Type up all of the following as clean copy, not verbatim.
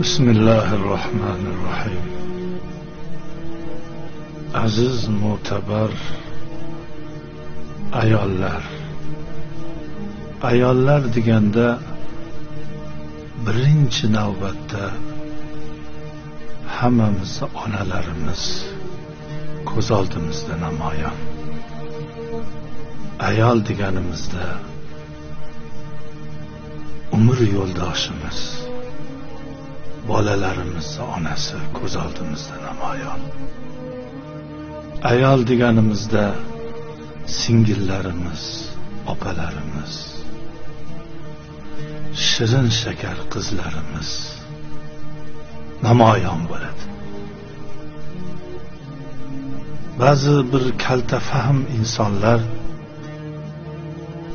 Bismillahirrahmanirrahim. Aziz mo'tabar ayollar deganda birinchi navbatda hammamizni onalarimiz ko'z oldimizda namoyon. Ayol deganimizda umr yo'ldoshimiz, bolalarimizni onasi ko'z oldimizda namoyon. Ayol deganimizda singillarimiz, opalarimiz, shirin shakar qizlarimiz namoyon bo'ladi. Ba'zi bir kalta fahm insonlar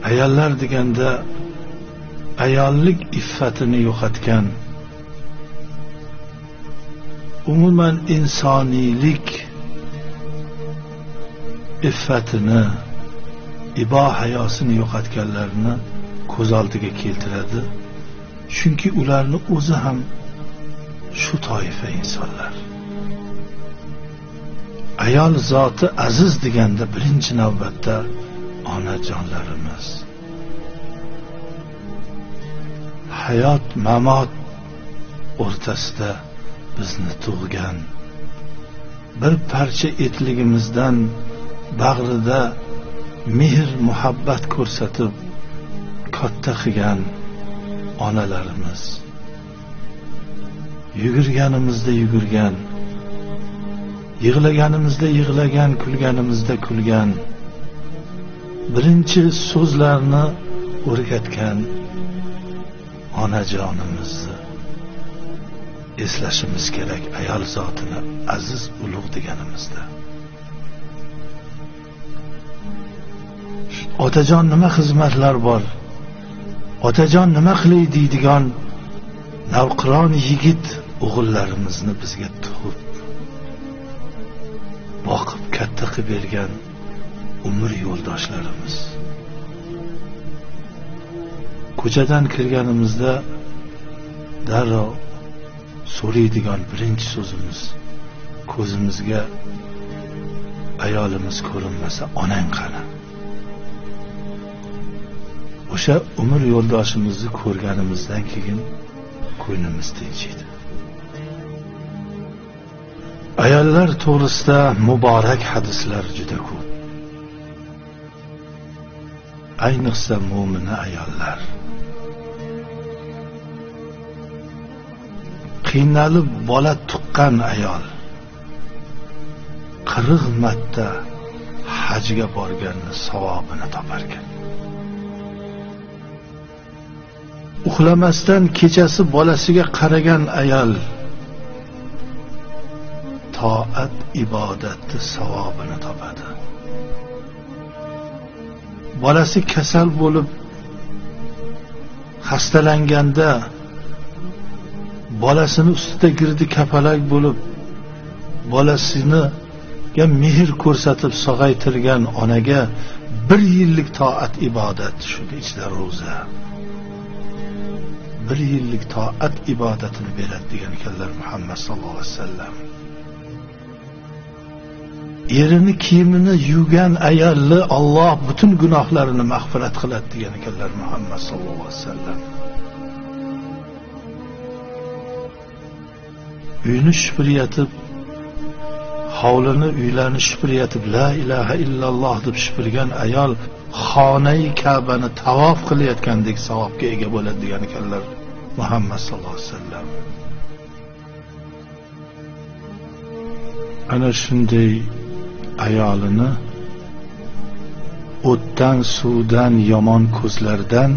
ayollar deganda ayollik iffatini yo'qotgan, umuman insoniylik iffatini, ibo hayosini yo'qotganlarni ko'z oldiga keltiradi. Chunki ularni o'zi ham shu toifa insonlar. Ayol zoti aziz deganda birinchi navbatda onajonlarimiz. Hayot mamot o'rtasida bizni tug'gan, bir parcha etligimizdan bag'rida mehr muhabbat ko'rsatib katta qilgan onalarimiz, yugurganimizda yugurgan, yig'laganimizda yig'lagan, kulganimizda kulgan, birinchi so'zlarni o'rgatgan onajonimizni eslashimiz kerak. Ayol zotini aziz ulug' deganimizda otajon nima xizmatlar bor, otajon nima qilay deydigan navqiron yigit o'g'illarimizni bizga tug'ib boqib katta qilib bergan umr yo'ldoshlarimiz. Ko'chadan kirganimizda darrov so'raydigan birinchi so'zimiz, ko'zimizga ayolimiz ko'rinmasa onang qani? O'sha umr yo'ldoshimizni ko'rganimizdan keyin ko'nglimiz tinchiydi. Ayollar to'g'risida muborak hadislar juda ko'p. Ayniqsa mo'mina ayollar. Qiynalib bola tuqqan ayol 40 marta hajga borganni savobini topar ekan. Uxlamasdan kechasi bolasiga qaragan ayol toat ibodatni savobini topadi. Bolasi kasal bo'lib xastalanganda bolasini ustida girdi kapalak bo'lib bolasiniga mehr ko'rsatib sog'aytirgan onaga 1 yillik toat ibodat, shuni ichida ro'za, 1 yillik toat ibodatini beradi degan ekanlar Muhammad sallallohu alayhi vasallam. Erini kiyimini yuvgan ayolni Alloh butun gunohlarini mag'firat qiladi degan ekanlar Muhammad sallallohu alayhi vasallam. Uyni shupuriyatib, hovlini, uylarni shupuriyatib, la ilaha illalloh deb shupurgan ayol xonai Ka'bani tavof qilayotgandek savobga ega bo'ladi degan ekanlar Muhammad sallallohu alayhi vasallam. Ana shunday ayolini o'tdan, suvdan, yomon ko'zlardan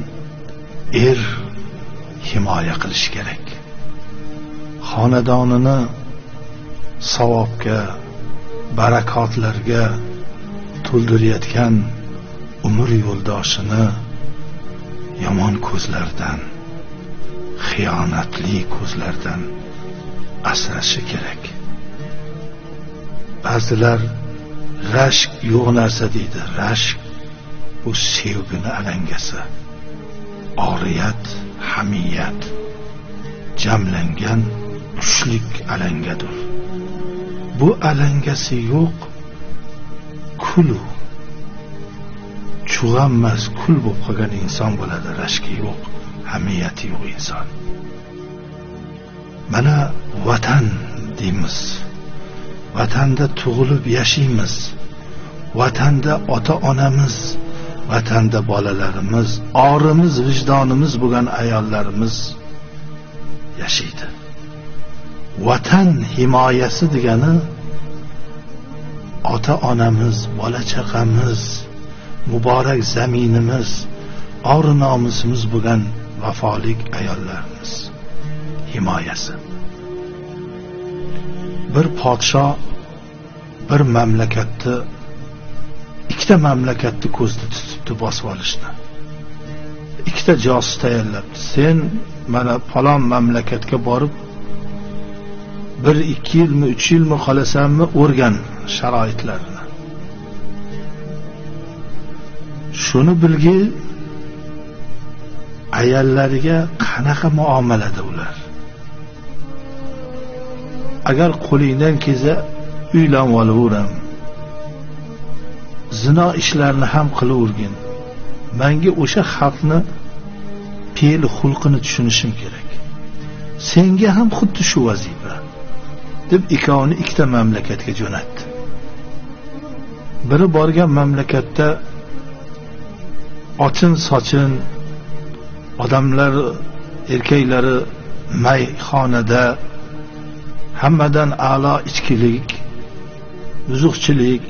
himoya qilish kerak. Xonadonini savobga, barakotlarga to'ldirayotgan umr yo'ldoshini yomon ko'zlardan, xiyonatli ko'zlardan asrashi kerak. Ba'zilar rashk yo'q narsa deydi. Rashk bu sevgini alangasi, oriyat, hamiyat. jamlangan kuchlik alangadir. Bu alangasi yo'q kul chug'anmas kul bo'lib qolgan inson bo'ladi. Rashki yo'q, hamiyati yo'q inson. Mana vatan deymiz. Vatanda tug'ilib yashaymiz. Vatanda ota-onamiz, vatanda bolalarimiz, orimiz, vijdonimiz bo'lgan ayollarimiz yashaydi. Vatan himoyasi degani ota-onamiz, bola-chaqamiz, muborak zaminimiz, or-nomusimiz bo'lgan vafolik ayollarimiz himoyasi. Bir podsho bir mamlakatni, ikkita mamlakatni ko'zda tutibdi bosib olishni. Ikkita josus tayyorlabdi. Sen mana falon mamlakatga borib 1-2 yilmi 3 yilmi qolasanmi o'rgan sharoitlarini. Shuni bilgi, ayollariga qanaqa muomalada ular. Agar qo'lingdan kelsa uylanib olaveram. Zino ishlarini ham qilavergin. Menga o'sha xalqni fe'l xulqini tushunishim kerak. Senga ham xuddi shu vazifa deb ikkovini ikkita mamlakatga jo'natdi. Biri borgan mamlakatda ochin sochin odamlar, erkaklari mayxonada hammadan a'lo ichkilik, buzuqchilik,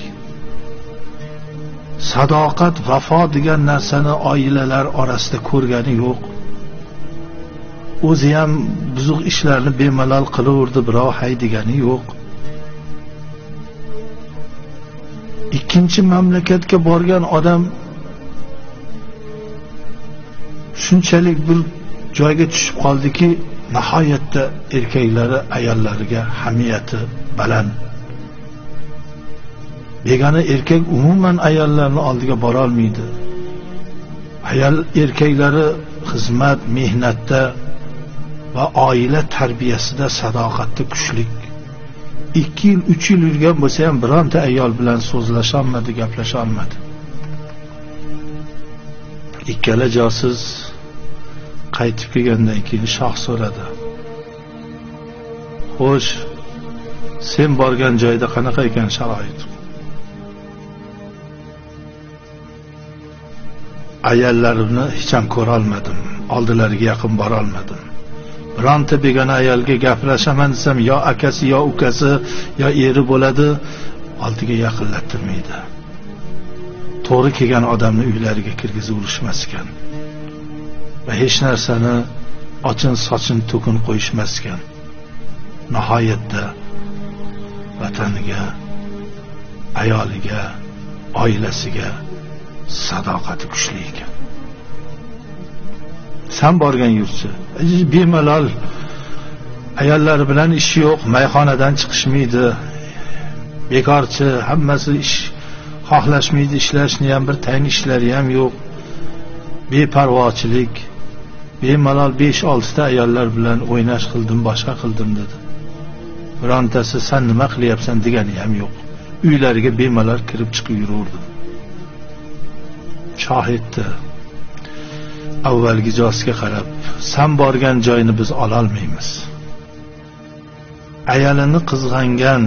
sadoqat, vafo degan narsani oilalar orasida ko'rgani yo'q. O'zi ham buzuq ishlarni bemalol qilaverdi, birov haydagani yo'q. Ikkinchi mamlakatga borgan odam shunchalik bir joyga tushib qoldiki, nihoyatda erkaklari ayollariga hamiyati baland. Begona erkak umuman ayollarning oldiga bora olmaydi. Ayol erkaklari xizmat, mehnatda va oila tarbiyasida sadoqatda kuchlik. 2 yil, 3 yil yurgan bo'lsa ham bironta ayol bilan so'zlasha olmadi, gaplasha olmadi. Ikkala josus qaytib kelgandan keyin shoh so'radi. Xo'sh, sen borgan joyda qanaqa ekan sharoit? Ayollarimni hech ham ko'ra olmadim, oldilariga yaqin bora olmadim. Bironta begona ayolga gaplashaman desam, yo akasi, yo ukasi, yo eri bo'ladi, oldiga yaqinlattirmaydi. To'g'ri kelgan odamni uylariga kirgizib urishmas ekan. Va hech narsani ochin sochin to'kin qo'yishmas ekan. Nihoyatda vataniga, ayoliga, oilasiga sadoqati kuchli ekan. Sen borgan yurtchi, bemalol ayollar bilan ishi yo'q, mayxonadan chiqishmaydi. Bekorchi, hammasi ish xohlashmaydi, ishlashni ham bir tayin ishlari ham yo'q. Beparvochilik, bemalol 5-6 ta ayollar bilan o'ynash qildim, boshqa qildim dedi. Birontasi sen nima qilyapsan degani ham yo'q. Uylariga bemalol kirib chiqib yuraverdi. Shohiddi avvalgi josga qarab, sen borgan joyni biz ola olmaymiz. Ayolini qizg'angan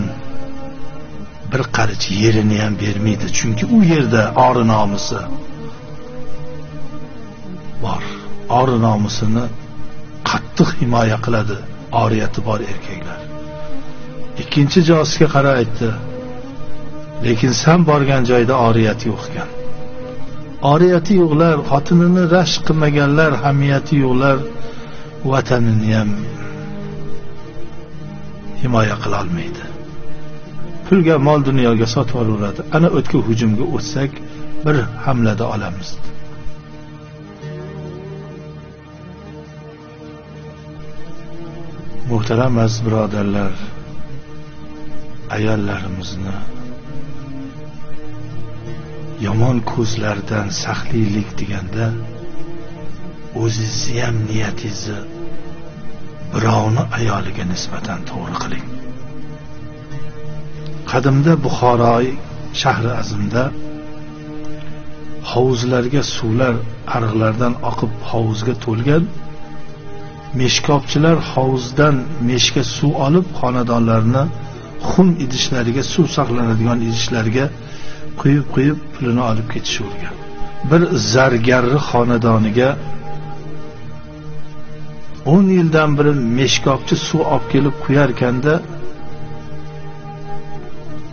bir qarich yerini ham bermaydi, chunki u yerda ori nomusi bor. Ori nomusini qattiq himoya qiladi oriyati bor erkaklar. Ikkinchi josga qarab aytdi, lekin sen borgan joyda oriyat yo'q ekan. Oriyati yo'qlar, xotinini rashk qilmaganlar, hamiyati yo'qlar, vatanini ham himoya qila olmaydi. Pulga, mol dunyoga sotib olaveradi. Ana o'tga hujumga o'tsak, bir hamlada olamiz. Muhtaram aziz birodarlar, ayollarimizni yomon ko'zlardan saqlaylik deganda, o'zingizni ham niyatingizni birovni ayoliga nisbatan to'g'ri qiling. Qadimda Buxoroy shahri azimda hovuzlarga suvlar ariqlardan oqib hovuzga to'lgan, meshkobchilar hovuzdan meshga suv olib xonadonlarni xum idishlariga, suv saqlanadigan idishlarga quyib pulini olib ketishavergan. Bir zargarni xonadoniga 10 yildan beri meshkobchi suv olib kelib quyarkanda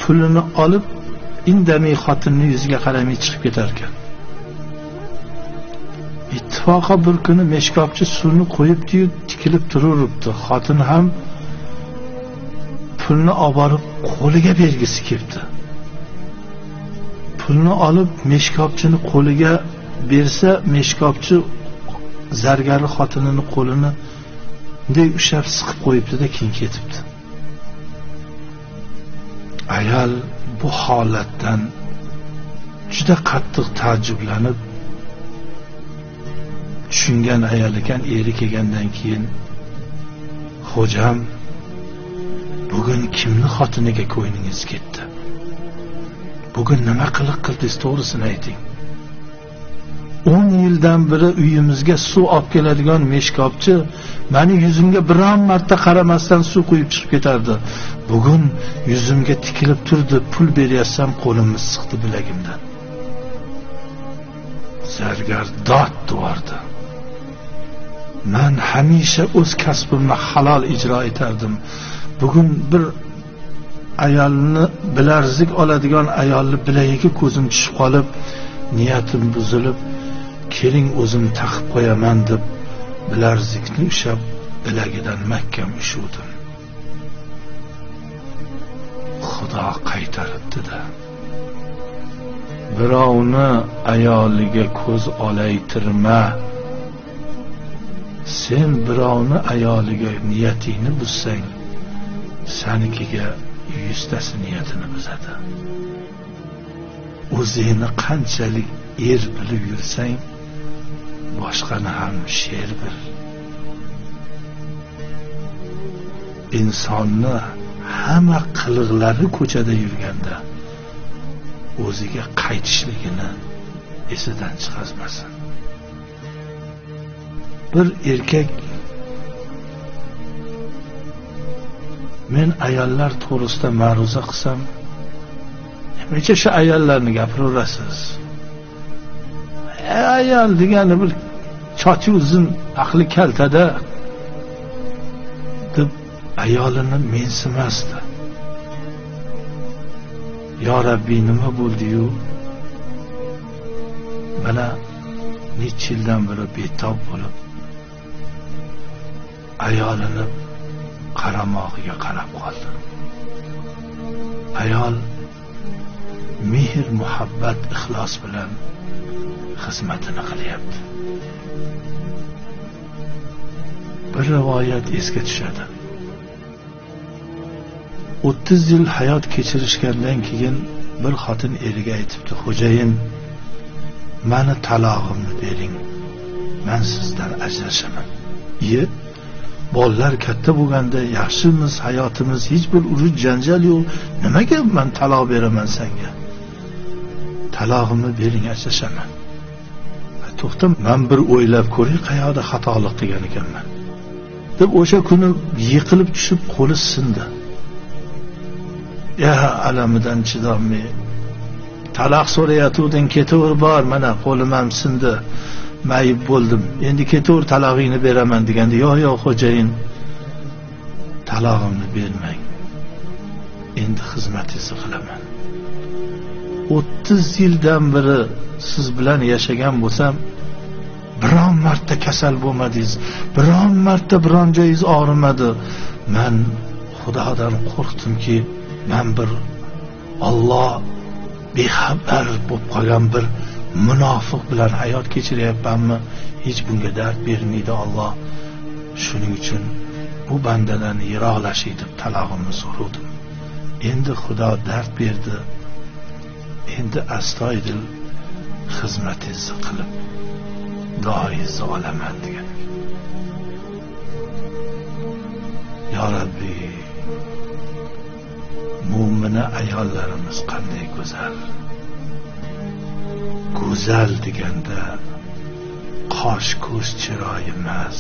pulini olib indamay xotinning yuziga qaramay chiqib ketar ekan. Ittifoqa bir kuni meshkobchi suvni qo'yibdi-yu, tikilib turaveribdi. Xotin ham pulni olib borib qo'liga bergisi kelibdi. Pulni olib meshkobchini qo'liga bersa, meshkobchi zargarli xotinini qo'lini bunday ushlab siqib qo'yibdi-da, keyin ketibdi. Ayol bu holatdan juda qattiq taajjublanib, tushungan ayol ekan, eri kelgandan keyin, "Xo'jam, bugun kimni xotiniga ko'nglingiz ketdi? Bugun nima qiliq qildingiz, to'g'risini ayting. 10 yildan beri uyimizga suv olib keladigan meshkobchi meni yuzimga biron marta qaramasdan suv quyib chiqib ketardi. Bugun yuzimga tikilib turdi, pul beryapsam qo'limni siqdi bilagimdan." Zargar dod tuvardi. "Men hamisha o'z kasbimni halol ijro etardim. Bugun bir ayolni bilarzik oladigan ayolni bilagiga ko'zim tushib qolib, niyatim buzilib, keling o'zim taqib qo'yaman deb bilarzikni ushlab bilagidan mahkam ushuvdim. Xudo qaytaribdi-da. Birovni ayoliga ko'z olaytirma. Sen birovni ayoliga niyatingni buzsang, sanikiga 100 tasi niyatini buzadi. O'zingni qanchalik er bilib yursang, boshqani ham sher bil. Insonni hamma qiliqlari ko'chada yurganda o'ziga qaytishligini esidan chiqazmasin. Bir erkak, men ayollar to'g'risida ma'ruza qilsam, necha shu ayollarni gapiraverasiz? Ayol degani bir chochi uzun, aqli kaltada deb ayolini mensimasdi. "Yo Rabbi, nima bo'ldi-yu? Mana necha yildan beri betob bo'lib, ayolini qaramog'iga qarab qoldi." Ayol mehr, muhabbat, ixlos bilan xizmatini qilyapti. Bir rivoyat esga tushadi. 30 yil hayot kechirishgandan keyin bir xotin eriga aytibdi: "Xo'jayin, meni talog'imni bering. Men sizdan ajrashaman." Bolalar katta bo'lganda yaxshimiz, hayotimiz hech bir urush janjal yo'q. Nimaga men taloq beraman senga? Talog'imni bering, ajrashaman. To'xta, men bir o'ylab ko'ray, qayoqda xatolik qilgan ekanman deb o'sha kuni yiqilib tushib qo'li sindi. Alamidan chidolmay, "Taloq so'rayatuvding, ketaver bor, mana qo'lim ham sindi. Mayib bo'ldim. Endi ketaver, talog'ingni beraman" deganda, "Yo'q, xo'jayin, talog'imni bermang. Endi xizmatingizni qilaman. 30 yildan beri siz bilan yashagan bo'lsam, biron marta kasal bo'lmadingiz, biron marta biron joyingiz og'rimadi. Men Xudodan qo'rqdimki, men bir Alloh bexabar bo'lib qolgan bir munofiq bilan hayot kechiryapmanmi? Hech bunga dard bermaydi Alloh. Shuning uchun bu bandadan yiroqlashay deb talog'imni so'radim. Endi Xudo dard berdi. Endi astoydil xizmatingizni qilib duoingizni olaman" degan. Ya Rabbi, mo'mina ayollarimiz qanday go'zal. Go'zal deganda qosh ko'z chiroyi emas.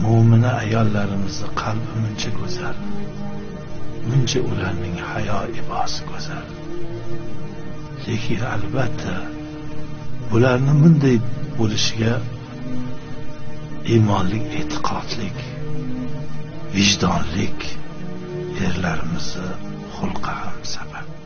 Mo'mina ayollarimizni qalbi muncha go'zal. Muncha ularning hayo ibosi go'zal. Lekin albatta bularning bunday bo'lishiga iymonlik, e'tiqodlik, vijdonlik erlarimizni xulqi ham sabab.